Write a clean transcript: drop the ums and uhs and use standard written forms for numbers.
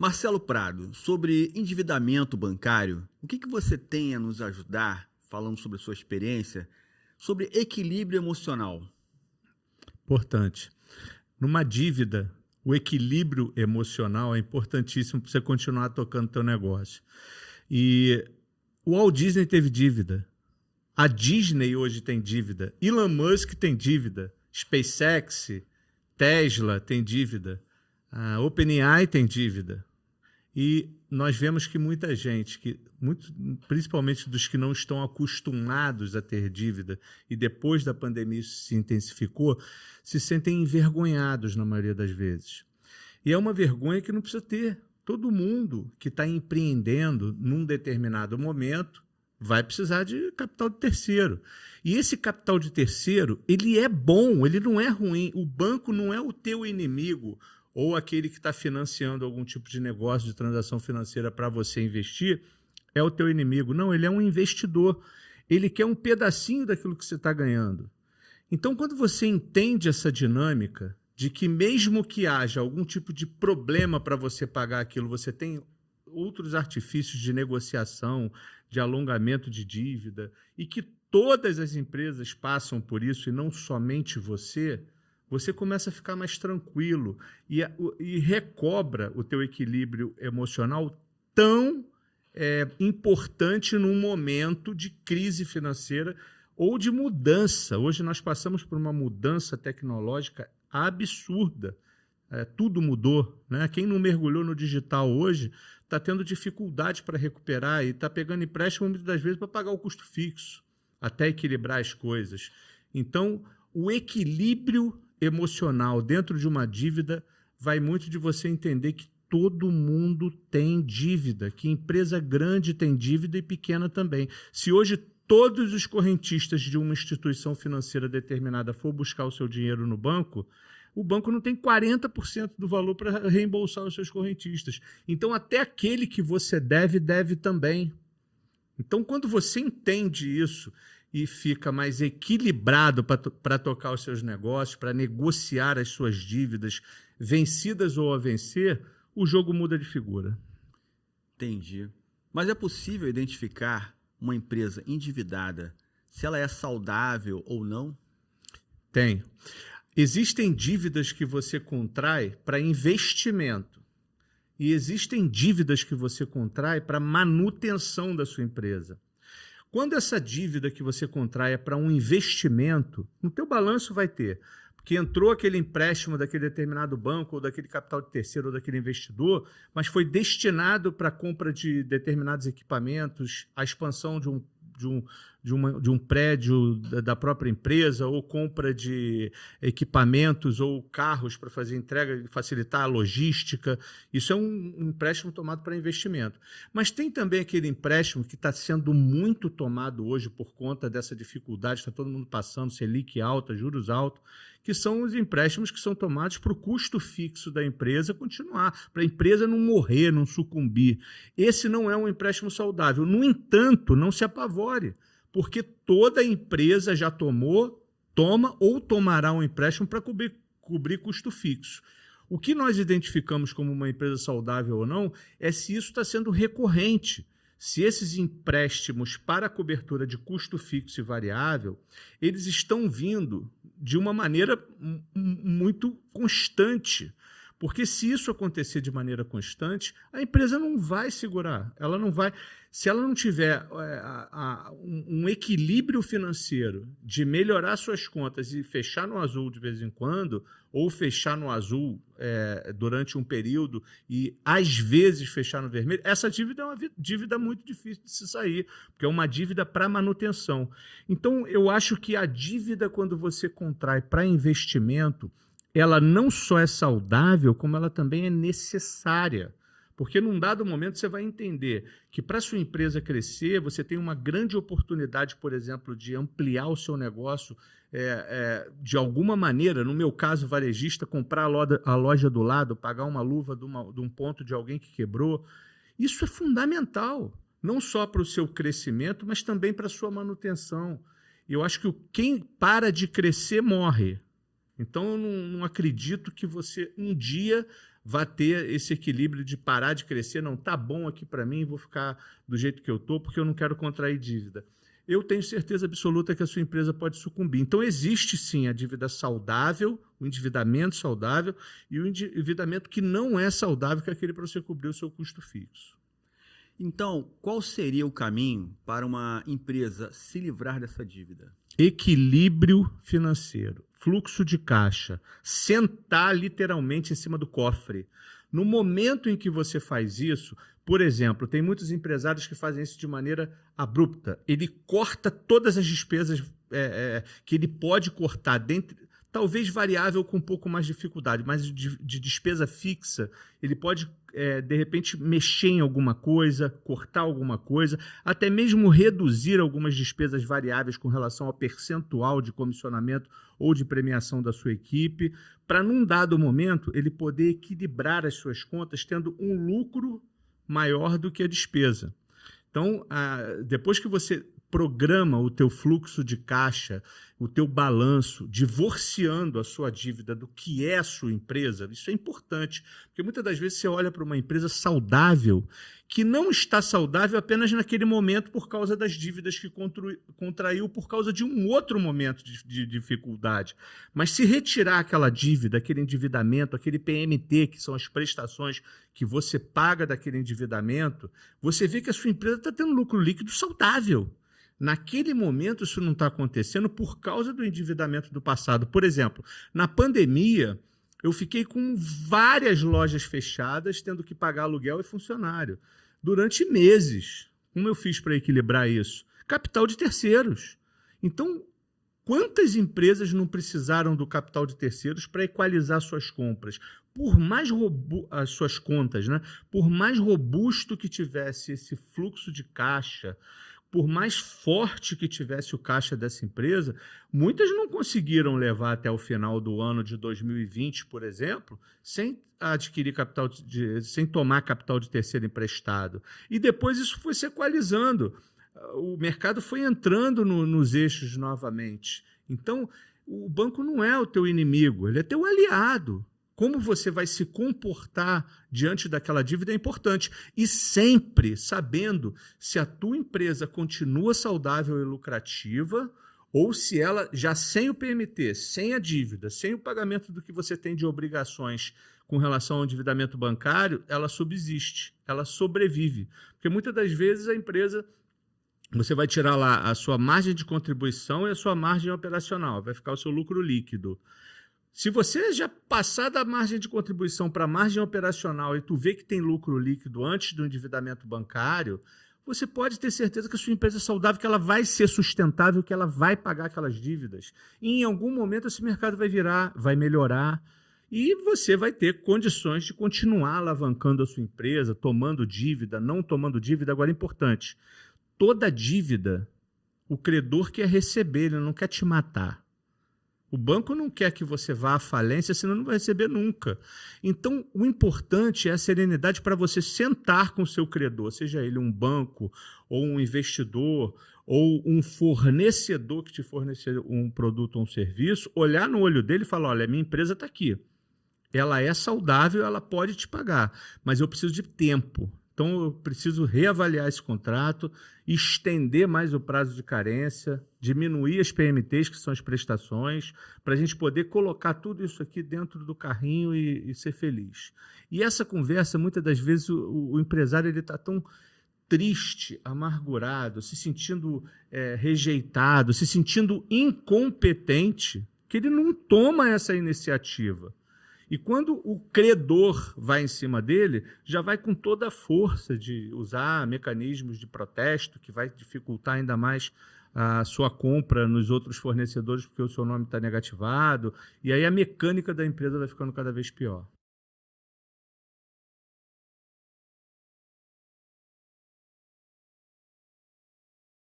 Marcelo Prado, sobre endividamento bancário, o que você tem a nos ajudar, falando sobre a sua experiência, sobre equilíbrio emocional? Importante. Numa dívida, o equilíbrio emocional é importantíssimo para você continuar tocando teu negócio. E o Walt Disney teve dívida. A Disney hoje tem dívida. Elon Musk tem dívida. SpaceX, Tesla tem dívida. A OpenAI tem dívida. E nós vemos que muita gente, principalmente dos que não estão acostumados a ter dívida, e depois da pandemia isso se intensificou, se sentem envergonhados na maioria das vezes. E é uma vergonha que não precisa ter. Todo mundo que está empreendendo num determinado momento vai precisar de capital de terceiro. E esse capital de terceiro, ele é bom, ele não é ruim. O banco não é o teu inimigo, ou aquele que está financiando algum tipo de negócio, de transação financeira para você investir, é o teu inimigo. Não, ele é um investidor. Ele quer um pedacinho daquilo que você está ganhando. Então, quando você entende essa dinâmica de que mesmo que haja algum tipo de problema para você pagar aquilo, você tem outros artifícios de negociação, de alongamento de dívida, e que todas as empresas passam por isso e não somente você começa a ficar mais tranquilo e recobra o teu equilíbrio emocional tão importante num momento de crise financeira ou de mudança. Hoje nós passamos por uma mudança tecnológica absurda. Tudo mudou, né? Quem não mergulhou no digital hoje está tendo dificuldade para recuperar e está pegando empréstimo muitas das vezes para pagar o custo fixo, até equilibrar as coisas. Então, o equilíbrio emocional dentro de uma dívida vai muito de você entender que todo mundo tem dívida, que empresa grande tem dívida e pequena também. Se hoje todos os correntistas de uma instituição financeira determinada for buscar o seu dinheiro no banco, o banco não tem 40% do valor para reembolsar os seus correntistas. Então, até aquele que você deve, deve também. Então, quando você entende isso e fica mais equilibrado para tocar os seus negócios, para negociar as suas dívidas, vencidas ou a vencer, o jogo muda de figura. Entendi. Mas é possível identificar uma empresa endividada, se ela é saudável ou não? Tem. Existem dívidas que você contrai para investimento e existem dívidas que você contrai para manutenção da sua empresa. Quando essa dívida que você contrai é para um investimento, no teu balanço vai ter, porque entrou aquele empréstimo daquele determinado banco, ou daquele capital de terceiro, ou daquele investidor, mas foi destinado para a compra de determinados equipamentos, a expansão de um prédio da própria empresa, ou compra de equipamentos ou carros para fazer entrega e facilitar a logística. Isso é um empréstimo tomado para investimento. Mas tem também aquele empréstimo que está sendo muito tomado hoje por conta dessa dificuldade, está todo mundo passando, Selic alta, juros altos, que são os empréstimos que são tomados para o custo fixo da empresa continuar, para a empresa não morrer, não sucumbir. Esse não é um empréstimo saudável. No entanto, não se apavore, porque toda empresa já toma ou tomará um empréstimo para cobrir custo fixo. O que nós identificamos como uma empresa saudável ou não é se isso está sendo recorrente, se esses empréstimos para a cobertura de custo fixo e variável, eles estão vindo de uma maneira muito constante. Porque se isso acontecer de maneira constante, a empresa não vai segurar. Ela não vai. Se ela não tiver um equilíbrio financeiro de melhorar suas contas e fechar no azul de vez em quando, ou fechar no azul durante um período e, às vezes, fechar no vermelho, essa dívida é uma dívida muito difícil de se sair, porque é uma dívida para manutenção. Então, eu acho que a dívida, quando você contrai para investimento, ela não só é saudável, como ela também é necessária. Porque num dado momento você vai entender que para a sua empresa crescer, você tem uma grande oportunidade, por exemplo, de ampliar o seu negócio de alguma maneira, no meu caso varejista, comprar a loja do lado, pagar uma luva de um ponto de alguém que quebrou. Isso é fundamental, não só para o seu crescimento, mas também para a sua manutenção. Eu acho que quem para de crescer morre. Então, eu não acredito que você um dia vá ter esse equilíbrio de parar de crescer, não, tá bom aqui para mim, vou ficar do jeito que eu estou, porque eu não quero contrair dívida. Eu tenho certeza absoluta que a sua empresa pode sucumbir. Então, existe sim a dívida saudável, o endividamento saudável e o endividamento que não é saudável, que é aquele para você cobrir o seu custo fixo. Então, qual seria o caminho para uma empresa se livrar dessa dívida? Equilíbrio financeiro, fluxo de caixa, sentar literalmente em cima do cofre. No momento em que você faz isso, por exemplo, tem muitos empresários que fazem isso de maneira abrupta. Ele corta todas as despesas que ele pode cortar, talvez variável com um pouco mais de dificuldade, mas de despesa fixa, ele pode, de repente, mexer em alguma coisa, cortar alguma coisa, até mesmo reduzir algumas despesas variáveis com relação ao percentual de comissionamento ou de premiação da sua equipe, para, num dado momento, ele poder equilibrar as suas contas, tendo um lucro maior do que a despesa. Então, depois que você programa o teu fluxo de caixa, o teu balanço, divorciando a sua dívida do que é a sua empresa, isso é importante, porque muitas das vezes você olha para uma empresa saudável, que não está saudável apenas naquele momento por causa das dívidas que contraiu por causa de um outro momento de dificuldade. Mas se retirar aquela dívida, aquele endividamento, aquele PMT, que são as prestações que você paga daquele endividamento, você vê que a sua empresa está tendo lucro líquido saudável. Naquele momento, isso não está acontecendo por causa do endividamento do passado. Por exemplo, na pandemia, eu fiquei com várias lojas fechadas, tendo que pagar aluguel e funcionário. Durante meses. Como eu fiz para equilibrar isso? Capital de terceiros. Então, quantas empresas não precisaram do capital de terceiros para equalizar suas compras? Por mais as suas contas, né? Por mais robusto que tivesse esse fluxo de caixa, por mais forte que tivesse o caixa dessa empresa, muitas não conseguiram levar até o final do ano de 2020, por exemplo, sem adquirir sem tomar capital de terceiro emprestado. E depois isso foi se equalizando. O mercado foi entrando nos eixos novamente. Então, o banco não é o teu inimigo, ele é teu aliado. Como você vai se comportar diante daquela dívida é importante. E sempre sabendo se a tua empresa continua saudável e lucrativa ou se ela, já sem o PMT, sem a dívida, sem o pagamento do que você tem de obrigações com relação ao endividamento bancário, ela subsiste, ela sobrevive. Porque muitas das vezes a empresa, você vai tirar lá a sua margem de contribuição e a sua margem operacional, vai ficar o seu lucro líquido. Se você já passar da margem de contribuição para a margem operacional e tu vê que tem lucro líquido antes do endividamento bancário, você pode ter certeza que a sua empresa é saudável, que ela vai ser sustentável, que ela vai pagar aquelas dívidas. E em algum momento esse mercado vai virar, vai melhorar e você vai ter condições de continuar alavancando a sua empresa, tomando dívida, não tomando dívida. Agora, é importante, toda dívida, o credor quer receber, ele não quer te matar. O banco não quer que você vá à falência, senão não vai receber nunca. Então, o importante é a serenidade para você sentar com o seu credor, seja ele um banco, ou um investidor, ou um fornecedor que te fornecer um produto ou um serviço, olhar no olho dele e falar, olha, minha empresa está aqui. Ela é saudável, ela pode te pagar, mas eu preciso de tempo. Então, eu preciso reavaliar esse contrato, estender mais o prazo de carência, diminuir as PMTs, que são as prestações, para a gente poder colocar tudo isso aqui dentro do carrinho e ser feliz. E essa conversa, muitas das vezes, o empresário está tão triste, amargurado, se sentindo rejeitado, se sentindo incompetente, que ele não toma essa iniciativa. E quando o credor vai em cima dele, já vai com toda a força de usar mecanismos de protesto, que vai dificultar ainda mais a sua compra nos outros fornecedores, porque o seu nome está negativado, e aí a mecânica da empresa vai ficando cada vez pior.